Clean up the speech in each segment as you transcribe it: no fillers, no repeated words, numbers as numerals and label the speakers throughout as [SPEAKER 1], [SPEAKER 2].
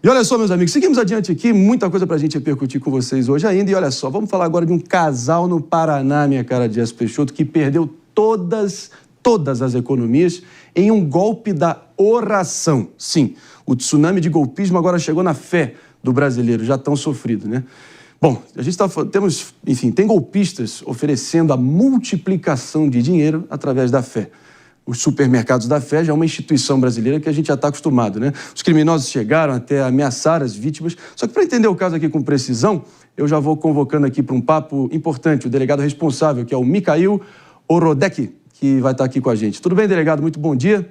[SPEAKER 1] E olha só, meus amigos, seguimos adiante aqui, muita coisa pra gente repercutir com vocês hoje ainda. E olha só, vamos falar agora de um casal no Paraná, minha cara Jess Peixoto, que perdeu todas as economias em um golpe da oração. Sim, o tsunami de golpismo agora chegou na fé do brasileiro, já tão sofrido, né? Bom, a gente tem golpistas oferecendo a multiplicação de dinheiro através da fé. Os supermercados da fé já é uma instituição brasileira que a gente já está acostumado, né? Os criminosos chegaram até a ameaçar as vítimas. Só que para entender o caso aqui com precisão, eu já vou convocando aqui para um papo importante o delegado responsável, que é o Mikhail Orodek, que vai estar aqui com a gente. Tudo bem, delegado? Muito bom dia.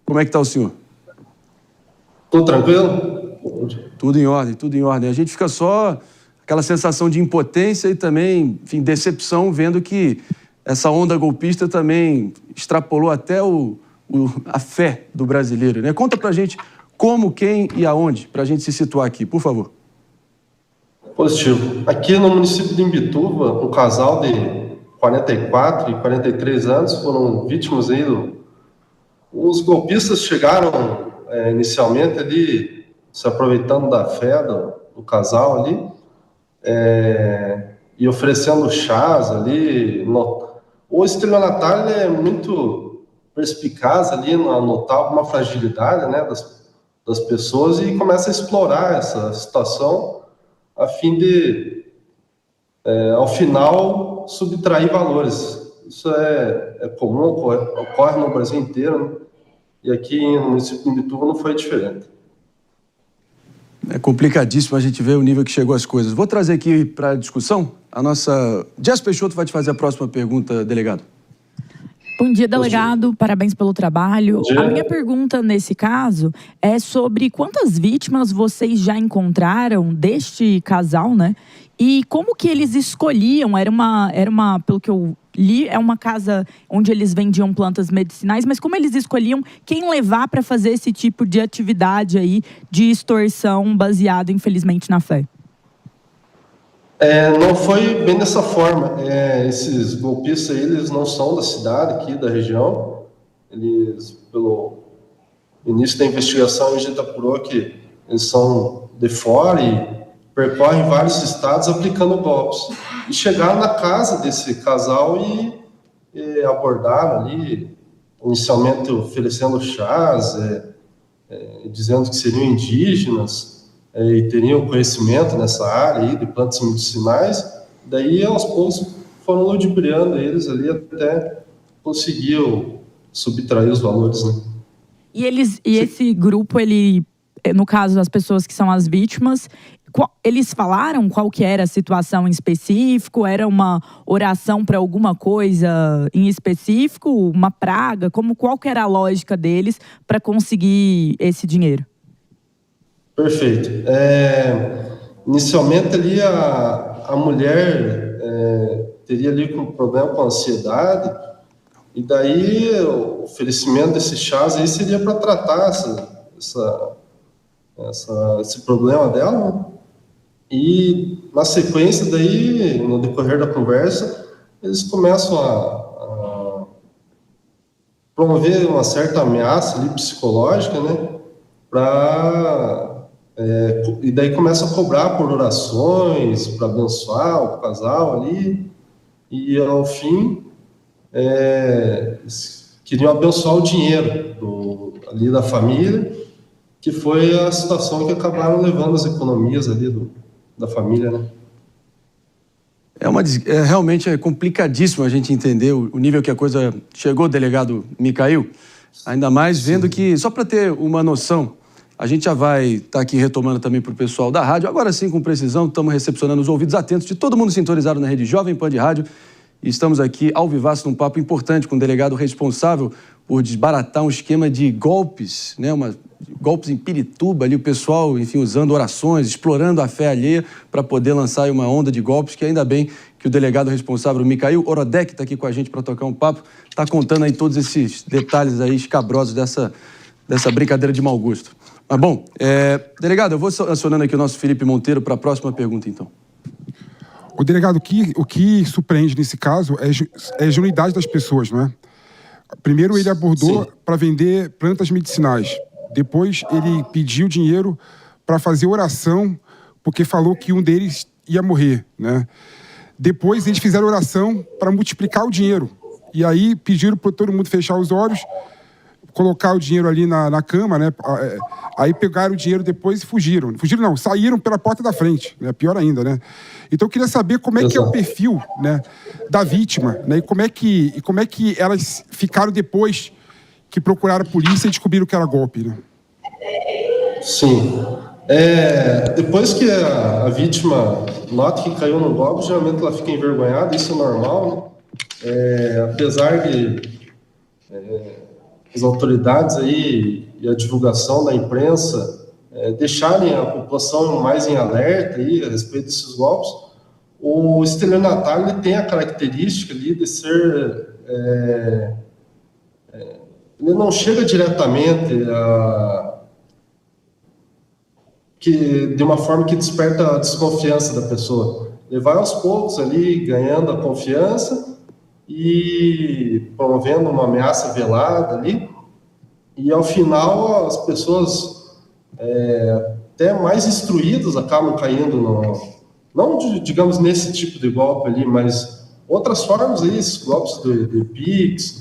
[SPEAKER 1] Como é que está o senhor?
[SPEAKER 2] Tudo tranquilo?
[SPEAKER 1] Tudo em ordem, tudo em ordem. A gente fica só aquela sensação de impotência e também, enfim, decepção, vendo que essa onda golpista também extrapolou até a fé do brasileiro, né? Conta pra gente como, quem e aonde, pra gente se situar aqui, por favor.
[SPEAKER 2] Positivo. Aqui no município de Imbituba, um casal de 44 e 43 anos foram vítimas aí Os golpistas chegaram inicialmente ali, se aproveitando da fé do casal ali, e oferecendo chás ali. O estelionatário é muito perspicaz ali a notar alguma fragilidade, né, das pessoas e começa a explorar essa situação a fim de, ao final, subtrair valores. Isso é comum, ocorre no Brasil inteiro, né? E aqui no município de Imbituba não foi diferente.
[SPEAKER 1] É complicadíssimo a gente ver o nível que chegou as coisas. Vou trazer aqui para a discussão a nossa... Jess Peixoto vai te fazer a próxima pergunta, delegado.
[SPEAKER 3] Bom dia, delegado. Parabéns pelo trabalho. A minha pergunta nesse caso é sobre quantas vítimas vocês já encontraram deste casal, né? E como que eles escolhiam? Era uma, pelo que eu li, é uma casa onde eles vendiam plantas medicinais, mas como eles escolhiam quem levar para fazer esse tipo de atividade aí de extorsão baseado, infelizmente, na fé?
[SPEAKER 2] Não foi bem dessa forma. Esses golpistas aí, eles não são da cidade aqui, da região. Eles, pelo início da investigação, a gente apurou que eles são de fora e percorrem vários estados aplicando golpes. E chegaram na casa desse casal e abordaram ali, inicialmente oferecendo chás, dizendo que seriam indígenas, e teriam conhecimento nessa área aí de plantas medicinais. Daí, aos poucos, foram ludibriando eles ali até conseguir subtrair os valores, né?
[SPEAKER 3] E esse grupo, ele, no caso das pessoas que são as vítimas, eles falaram qual que era a situação em específico? Era uma oração para alguma coisa em específico? Uma praga? Qual que era a lógica deles para conseguir esse dinheiro?
[SPEAKER 2] Perfeito. Inicialmente ali a mulher teria ali um problema com ansiedade, e daí o oferecimento desses chás aí seria para tratar esse problema dela, né? E na sequência daí, no decorrer da conversa, eles começam a promover uma certa ameaça ali psicológica, né? E daí começa a cobrar por orações, para abençoar o casal ali, e ao fim queriam abençoar o dinheiro ali da família, que foi a situação que acabaram levando as economias ali da família, né?
[SPEAKER 1] Realmente é complicadíssimo a gente entender o nível que a coisa chegou, delegado Mikhail, ainda mais vendo que, só para ter uma noção, a gente já vai estar aqui retomando também para o pessoal da rádio. Agora sim, com precisão, estamos recepcionando os ouvidos atentos de todo mundo sintonizado na rede Jovem Pan de Rádio. E estamos aqui ao vivaço num papo importante com o delegado responsável por desbaratar um esquema de golpes, né? Golpes em Pirituba, ali o pessoal, enfim, usando orações, explorando a fé alheia para poder lançar aí uma onda de golpes, que ainda bem que o delegado responsável, o Mikhail Orodek, está aqui com a gente para tocar um papo, está contando aí todos esses detalhes aí escabrosos dessa brincadeira de mau gosto. Mas bom, delegado, eu vou acionando aqui o nosso Felipe Monteiro para a próxima pergunta, então.
[SPEAKER 4] O delegado, o que surpreende nesse caso é a genuidade das pessoas, não é? Primeiro, ele abordou para vender plantas medicinais. Depois ele pediu dinheiro para fazer oração, porque falou que um deles ia morrer, né? Depois eles fizeram oração para multiplicar o dinheiro. E aí pediram para todo mundo fechar os olhos, colocar o dinheiro ali na cama, né? Aí pegaram o dinheiro depois e fugiram. Fugiram não, saíram pela porta da frente, né? Pior ainda, né? Então eu queria saber como é que é o perfil, né, da vítima, né? E como é que elas ficaram depois que procuraram a polícia e descobriram que era golpe, né?
[SPEAKER 2] Sim. Depois que a vítima nota que caiu no golpe, geralmente ela fica envergonhada, isso é normal, né? Apesar de as autoridades aí e a divulgação da imprensa deixarem a população mais em alerta aí a respeito desses golpes, o estelionatário ele tem a característica ali de ser... ele não chega diretamente de uma forma que desperta a desconfiança da pessoa. Ele vai aos poucos ali, ganhando a confiança e promovendo uma ameaça velada ali, e ao final as pessoas até mais instruídas acabam caindo não digamos nesse tipo de golpe ali, mas outras formas aí, esses golpes de Pix,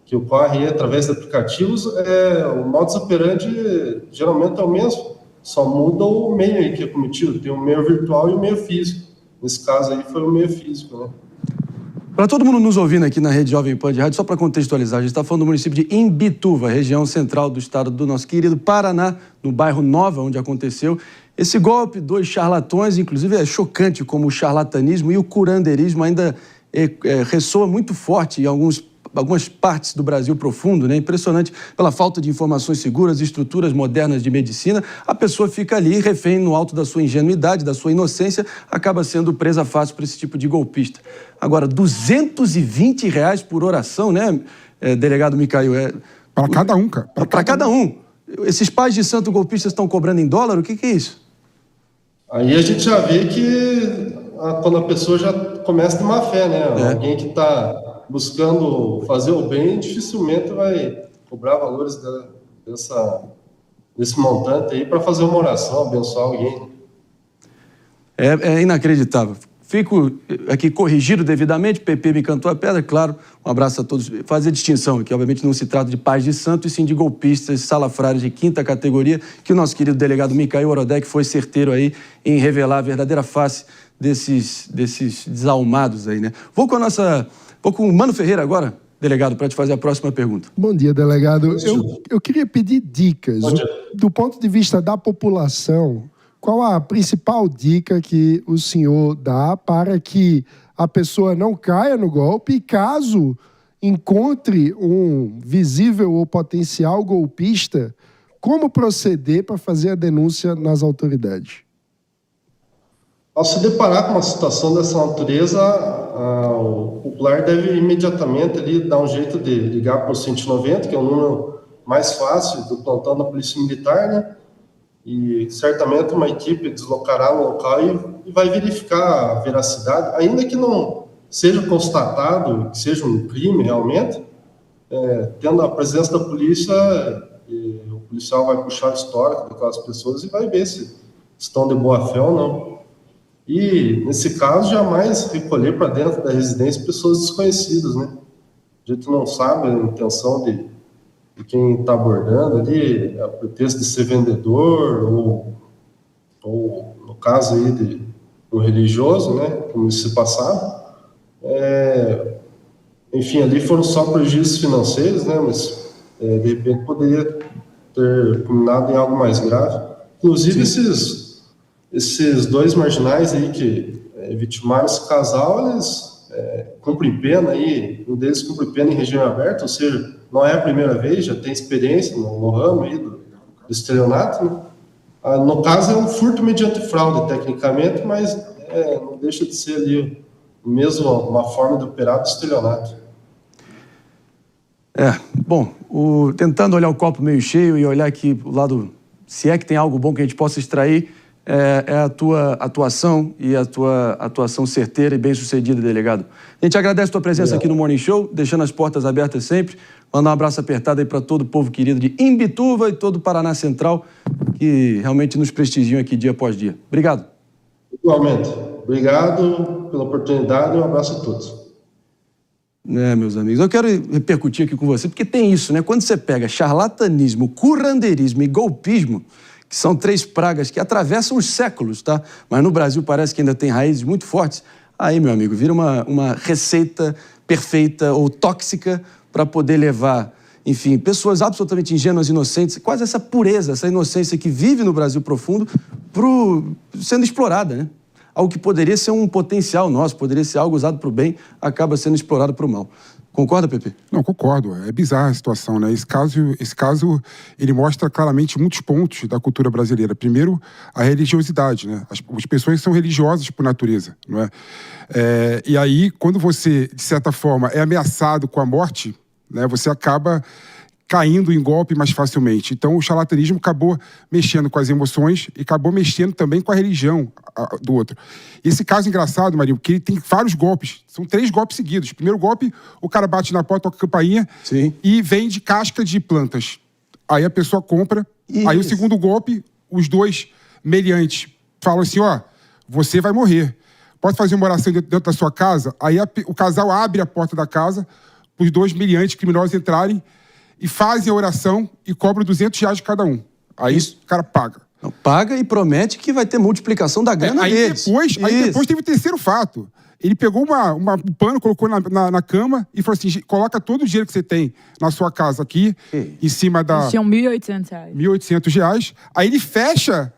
[SPEAKER 2] que ocorrem através de aplicativos, o modus operandi geralmente é o mesmo, só muda o meio aí que é cometido, tem o meio virtual e o meio físico. Nesse caso aí foi o meio físico, né?
[SPEAKER 1] Para todo mundo nos ouvindo aqui na Rede Jovem Pan de Rádio, só para contextualizar, a gente está falando do município de Imbituva, região central do estado do nosso querido Paraná, no bairro Nova, onde aconteceu esse golpe. 2 charlatões, inclusive é chocante como o charlatanismo e o curandeirismo ainda ressoa muito forte em algumas partes do Brasil profundo, né? Impressionante pela falta de informações seguras, estruturas modernas de medicina. A pessoa fica ali refém no alto da sua ingenuidade, da sua inocência, acaba sendo presa fácil para esse tipo de golpista. Agora, R$220 por oração, né, delegado Micael?
[SPEAKER 4] Para cada um, cara.
[SPEAKER 1] Para cada um. Esses pais de santo golpistas estão cobrando em dólar? O que é isso?
[SPEAKER 2] Aí a gente já vê que quando a pessoa já começa de má fé, né? Alguém que está buscando fazer o bem, dificilmente vai cobrar valores desse montante aí para fazer uma oração, abençoar alguém.
[SPEAKER 1] É inacreditável. Fico aqui corrigido devidamente, PP me cantou a pedra, claro. Um abraço a todos. Fazer distinção aqui, obviamente não se trata de pais de santo, e sim de golpistas, salafrários de 5ª categoria, que o nosso querido delegado Micael Orodec foi certeiro aí em revelar a verdadeira face desses desalmados aí, né? Vou com o Mano Ferreira agora, delegado, para te fazer a próxima pergunta.
[SPEAKER 5] Bom dia, delegado. Eu queria pedir dicas. Do ponto de vista da população, qual a principal dica que o senhor dá para que a pessoa não caia no golpe e, caso encontre um visível ou potencial golpista, como proceder para fazer a denúncia nas autoridades?
[SPEAKER 2] Ao se deparar com uma situação dessa natureza, o popular deve imediatamente ali dar um jeito de ligar para o 190, que é o número mais fácil do plantão da Polícia Militar, né? E certamente uma equipe deslocará no local e vai verificar a veracidade, ainda que não seja constatado que seja um crime realmente, tendo a presença da polícia, o policial vai puxar o histórico daquelas pessoas e vai ver se estão de boa fé ou não. E, nesse caso, jamais recolher para dentro da residência pessoas desconhecidas, né? A gente não sabe a intenção de quem está abordando ali, a pretexto de ser vendedor, ou no caso aí de um religioso, né? Como se passava. Enfim, ali foram só prejuízos financeiros, né? Mas, de repente, poderia ter culminado em algo mais grave. Inclusive, esses 2 marginais aí que vitimaram esse casal, eles cumprem pena aí, um deles cumpre pena em regime aberto, ou seja, não é a primeira vez, já tem experiência no ramo aí do estelionato, né? No caso é um furto mediante fraude, tecnicamente, mas não deixa de ser ali mesmo uma forma de operar do estelionato.
[SPEAKER 1] Bom, tentando olhar o copo meio cheio e olhar aqui o lado, se é que tem algo bom que a gente possa extrair é a tua atuação e a tua atuação certeira e bem-sucedida, delegado. A gente agradece a tua presença aqui no Morning Show, deixando as portas abertas sempre. Mandar um abraço apertado aí para todo o povo querido de Imbituva e todo o Paraná Central, que realmente nos prestigiam aqui dia após dia. Obrigado.
[SPEAKER 2] Igualmente. Obrigado pela oportunidade e um abraço a todos.
[SPEAKER 1] Meus amigos, eu quero repercutir aqui com você, porque tem isso, né? Quando você pega charlatanismo, curandeirismo e golpismo, que são 3 pragas que atravessam os séculos, tá? Mas no Brasil parece que ainda tem raízes muito fortes. Aí, meu amigo, vira uma receita perfeita ou tóxica para poder levar, enfim, pessoas absolutamente ingênuas, inocentes, quase essa pureza, essa inocência que vive no Brasil profundo, sendo explorada, né? Algo que poderia ser um potencial nosso, poderia ser algo usado para o bem, acaba sendo explorado para o mal. Concorda, Pepe?
[SPEAKER 4] Não, concordo. É bizarra a situação, né? Esse caso, ele mostra claramente muitos pontos da cultura brasileira. Primeiro, a religiosidade, né? As pessoas são religiosas por natureza, não é? E aí, quando você, de certa forma, é ameaçado com a morte, né? Você acaba caindo em golpe mais facilmente. Então, o charlatanismo acabou mexendo com as emoções e acabou mexendo também com a religião do outro. Esse caso é engraçado, Marinho, porque ele tem vários golpes. São 3 golpes seguidos. Primeiro golpe, o cara bate na porta, toca a campainha e vende casca de plantas. Aí a pessoa compra. Isso. Aí o segundo golpe, os 2 meliantes falam assim, você vai morrer. Pode fazer uma oração dentro da sua casa? Aí o casal abre a porta da casa para os 2 meliantes criminosos entrarem e fazem a oração e cobram R$200 de cada um. Aí o cara paga.
[SPEAKER 1] Não, paga e promete que vai ter multiplicação da grana deles.
[SPEAKER 4] Aí depois teve o terceiro fato. Ele pegou um pano, colocou na cama e falou assim, coloca todo o dinheiro que você tem na sua casa aqui, em cima da...
[SPEAKER 3] Eles tinham R$1.800.
[SPEAKER 4] R$1.800. Aí ele fecha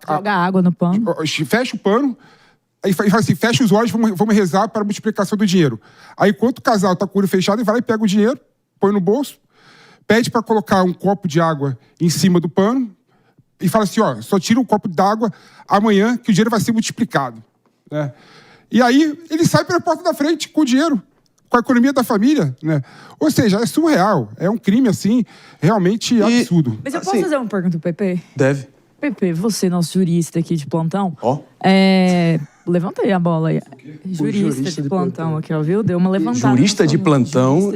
[SPEAKER 3] joga água no pano.
[SPEAKER 4] Fecha o pano. Aí fala assim, fecha os olhos, vamos rezar para a multiplicação do dinheiro. Aí enquanto o casal tá com o olho fechado, ele vai lá e pega o dinheiro, põe no bolso, pede para colocar um copo de água em cima do pano e fala assim, só tira um copo d'água amanhã que o dinheiro vai ser multiplicado. Né? E aí ele sai pela porta da frente com o dinheiro, com a economia da família. Né? Ou seja, é surreal. É um crime, assim, realmente absurdo.
[SPEAKER 3] Mas eu posso fazer uma pergunta, Pepe?
[SPEAKER 1] Deve.
[SPEAKER 3] Pepe, você, nosso jurista aqui de plantão. Levanta aí a bola aí. Jurista de plantão aqui, ó, viu? Deu uma levantada.
[SPEAKER 1] Jurista de plantão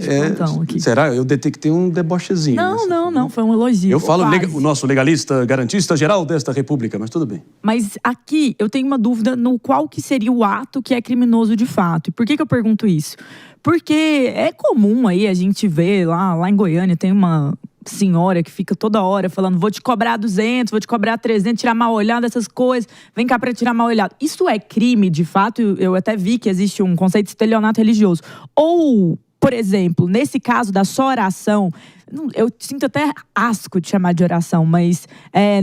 [SPEAKER 3] aqui.
[SPEAKER 1] Será? Eu detectei um debochezinho.
[SPEAKER 3] Não, foi um elogio.
[SPEAKER 1] Eu falo o nosso legalista, garantista geral desta república, mas tudo bem.
[SPEAKER 3] Mas aqui eu tenho uma dúvida no qual que seria o ato que é criminoso de fato. E por que eu pergunto isso? Porque é comum aí a gente ver lá em Goiânia, tem uma senhora que fica toda hora falando, vou te cobrar 200, vou te cobrar 300, tirar mal olhado, essas coisas, vem cá pra tirar mal olhado. Isso é crime, de fato? Eu até vi que existe um conceito de estelionato religioso. Ou, por exemplo, nesse caso da só oração, eu sinto até asco de chamar de oração, mas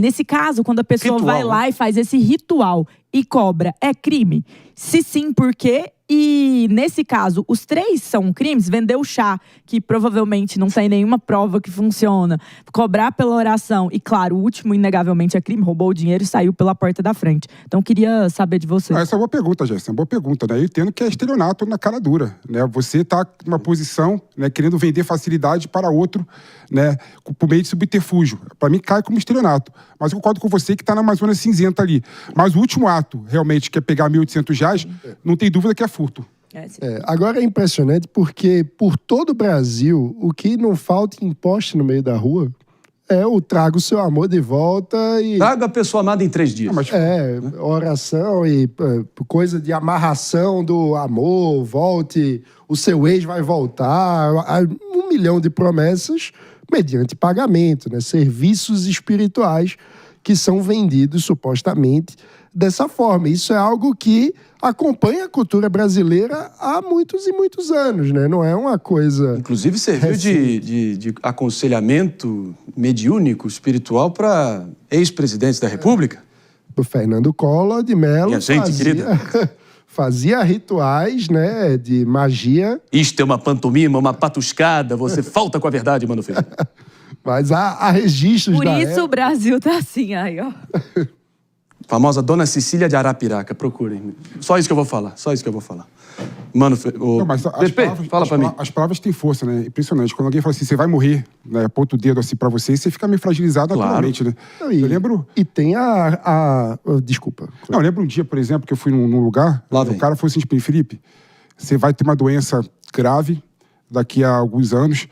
[SPEAKER 3] nesse caso, quando a pessoa vai lá e faz esse ritual e cobra, é crime? Se sim, por quê? E, nesse caso, os 3 são crimes. Vender o chá, que provavelmente não tem nenhuma prova que funciona. Cobrar pela oração. E, claro, o último, inegavelmente, é crime. Roubou o dinheiro e saiu pela porta da frente. Então, queria saber de você.
[SPEAKER 4] Essa é uma boa pergunta, Jéssica. É uma boa pergunta, né? Eu entendo que é estelionato na cara dura, né? Você está numa posição, né, querendo vender facilidade para outro, né, por meio de subterfúgio. Para mim, cai como estelionato. Mas eu concordo com você que está na Amazônia cinzenta ali. Mas o último ato, realmente, que é pegar R$1.800, não tem dúvida que é furto.
[SPEAKER 5] Agora é impressionante porque, por todo o Brasil, o que não falta em poste no meio da rua é o traga o seu amor de volta e...
[SPEAKER 1] Traga a pessoa amada em 3 dias.
[SPEAKER 5] Oração e coisa de amarração do amor, volte, o seu ex vai voltar, 1 milhão de promessas mediante pagamento, né? Serviços espirituais que são vendidos supostamente dessa forma. Isso é algo que acompanha a cultura brasileira há muitos e muitos anos, né? Não é uma coisa...
[SPEAKER 1] Inclusive serviu de aconselhamento mediúnico, espiritual para ex-presidentes da República.
[SPEAKER 5] O Fernando Collor de Mello fazia rituais, né, de magia.
[SPEAKER 1] Isto é uma pantomima, uma patuscada, você falta com a verdade, Mano Filho.
[SPEAKER 5] Mas há registros
[SPEAKER 3] Por isso o Brasil tá assim, aí, ó.
[SPEAKER 1] Famosa Dona Cecília de Arapiraca, procurem. Só isso que eu vou falar, Mano,
[SPEAKER 4] Não, mas as palavras têm força, né? Impressionante. Quando alguém fala assim, você vai morrer, né? Aponta o dedo assim pra você, você fica meio fragilizado naturalmente, né?
[SPEAKER 5] Não,
[SPEAKER 4] eu lembro...
[SPEAKER 5] E tem Desculpa.
[SPEAKER 4] Não, eu lembro um dia, por exemplo, que eu fui num lugar, o cara falou assim, tipo, Felipe, você vai ter uma doença grave daqui a alguns anos,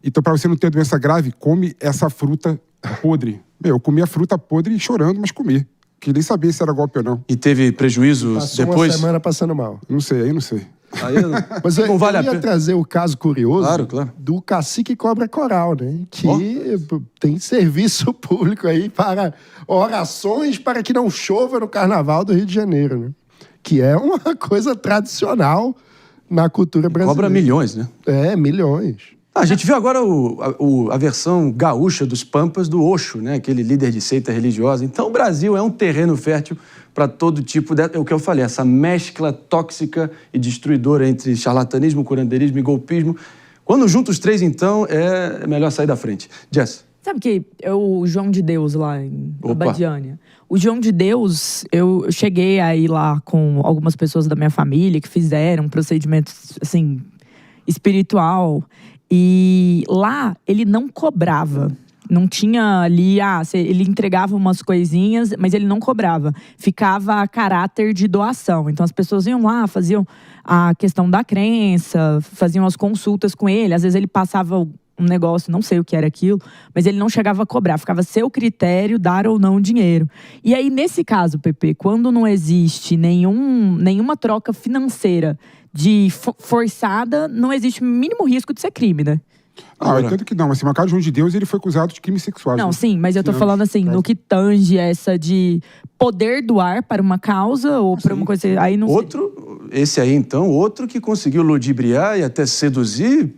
[SPEAKER 4] então pra você não ter doença grave, come essa fruta podre. Eu comi a fruta podre chorando, mas comi. Queria nem saber se era golpe ou não.
[SPEAKER 1] E teve prejuízo
[SPEAKER 5] Passou
[SPEAKER 1] depois?
[SPEAKER 5] uma semana passando mal.
[SPEAKER 4] Não sei.
[SPEAKER 5] Aí mas não vale eu ia trazer o caso curioso do cacique cobra coral, né? Que tem serviço público aí para orações para que não chova no Carnaval do Rio de Janeiro, né? Que é uma coisa tradicional na cultura brasileira.
[SPEAKER 1] Cobra milhões, né?
[SPEAKER 5] Milhões.
[SPEAKER 1] A gente viu agora a versão gaúcha dos Pampas do Osho, né? Aquele líder de seita religiosa. Então o Brasil é um terreno fértil para todo tipo é o que eu falei, essa mescla tóxica e destruidora entre charlatanismo, curandeirismo e golpismo. Quando junta os três, então, é melhor sair da frente. Jess.
[SPEAKER 3] Sabe que é o João de Deus lá em Abadiânia? O João de Deus, eu cheguei a ir lá com algumas pessoas da minha família que fizeram um procedimento, assim, espiritual. E lá, ele não cobrava. Não tinha ali, ele entregava umas coisinhas, mas ele não cobrava. Ficava a caráter de doação. Então as pessoas iam lá, faziam a questão da crença, faziam as consultas com ele. Às vezes ele passava um negócio, não sei o que era aquilo, mas ele não chegava a cobrar. Ficava a seu critério dar ou não dinheiro. E aí, nesse caso, Pepe, quando não existe nenhuma troca financeira forçada, não existe o mínimo risco de ser crime, né?
[SPEAKER 4] Eu entendo que não, mas assim, o cara João de Deus, ele foi acusado de crimes sexuais.
[SPEAKER 3] Não,
[SPEAKER 4] né?
[SPEAKER 3] sim, mas eu tô falando assim, no que tange essa de poder doar para uma causa ou para uma coisa... Aí não
[SPEAKER 1] Esse aí, então, outro que conseguiu ludibriar e até seduzir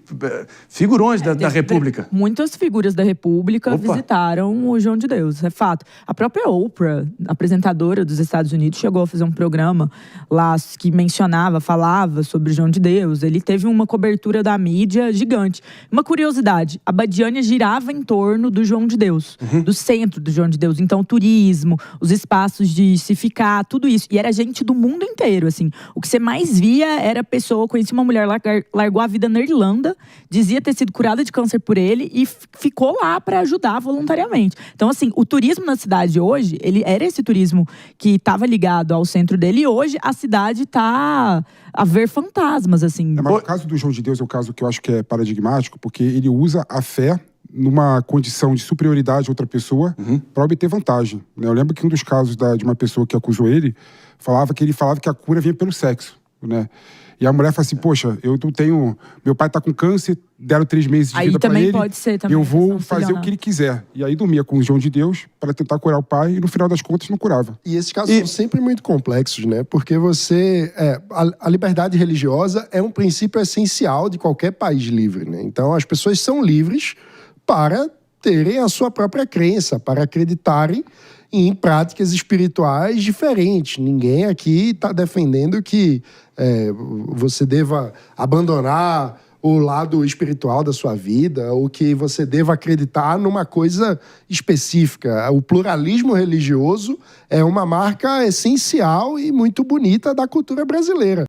[SPEAKER 1] figurões da República.
[SPEAKER 3] Muitas figuras da República visitaram o João de Deus, é fato. A própria Oprah, apresentadora dos Estados Unidos, chegou a fazer um programa lá que falava sobre o João de Deus. Ele teve uma cobertura da mídia gigante. Uma curiosidade, a Abadiânia girava em torno do João de Deus, do centro do João de Deus. Então, o turismo, os espaços de se ficar, tudo isso. E era gente do mundo inteiro, assim. O que você mais via era pessoa, conhecia uma mulher lá, largou a vida na Irlanda, dizia ter sido curada de câncer por ele e ficou lá para ajudar voluntariamente. Então, assim, o turismo na cidade hoje, ele era esse turismo que estava ligado ao centro dele, e hoje a cidade está a ver fantasmas, assim.
[SPEAKER 4] Mas o caso do João de Deus é o caso que eu acho que é paradigmático, porque ele usa a fé numa condição de superioridade a outra pessoa para obter vantagem. Eu lembro que um dos casos de uma pessoa que acusou ele falava que a cura vinha pelo sexo, né? E a mulher fala assim, poxa, eu não tenho... Meu pai tá com câncer, deram 3 meses de vida pra ele. Aí também
[SPEAKER 3] pode ser também.
[SPEAKER 4] Eu vou fazer o que ele quiser. E aí dormia com o João de Deus para tentar curar o pai e no final das contas não curava.
[SPEAKER 5] E esses casos são sempre muito complexos, né? Porque a liberdade religiosa é um princípio essencial de qualquer país livre, né? Então as pessoas são livres para terem a sua própria crença, para acreditarem em práticas espirituais diferentes. Ninguém aqui está defendendo que você deva abandonar o lado espiritual da sua vida ou que você deva acreditar numa coisa específica. O pluralismo religioso é uma marca essencial e muito bonita da cultura brasileira.